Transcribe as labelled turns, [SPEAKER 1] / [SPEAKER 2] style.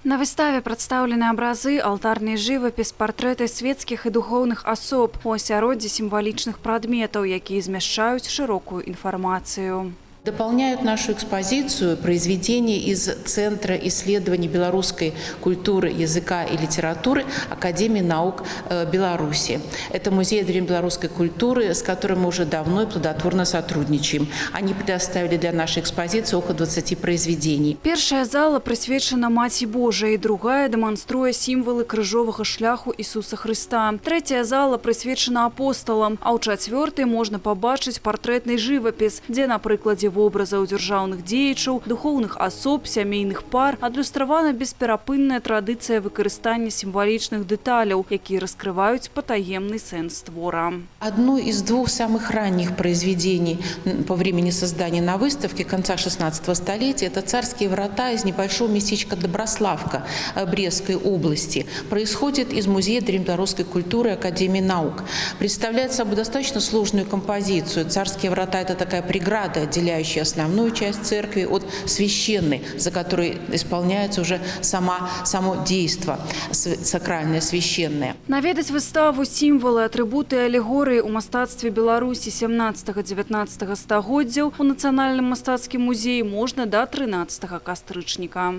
[SPEAKER 1] На выставе представлены образы, алтарный живопис, портреты светских и духовных особ у асяроддзі символичных предметов, які змяшчаюць широкую информацию.
[SPEAKER 2] Дополняют нашу экспозицию произведения из Центра исследований белорусской культуры, языка и литературы Академии наук Беларуси. Это музей древнебелорусской культуры, с которым мы уже давно и плодотворно сотрудничаем. Они предоставили для нашей экспозиции около 20 произведений.
[SPEAKER 1] Первая зала присвячена Маці Божией, другая демонструет символы крыжового шляху Иисуса Христа. Третья зала присвячена апостолам, а у четвертой можно побачить портретный живопис, где на прикладе вобразаў дзяржаўных дзеячаў, духовных особ, сямейных пар адлюстравана бесперапынная традыцыя выкарыстання символичных деталяў, якія раскрываюць потаемный сэнс твора.
[SPEAKER 2] Одно из двух самых ранних произведений по времени создания на выставке конца 16 столетия – это «Царские врата» из небольшого местечка Доброславка Брестской области. Происходит из Музея древнебелорусской культуры Академии наук. Представляет собой достаточно сложную композицию. «Царские врата» – это такая преграда, отделяющая основную часть церкви от священной, за которой исполняется уже само действо сакральное, священное.
[SPEAKER 1] Наведаць выставу символы, атрибуты и аллегории у мастацтве Беларуси 17-19 стагоддзяў у Национальном мастацкім музеі можно до 13 кастрычніка.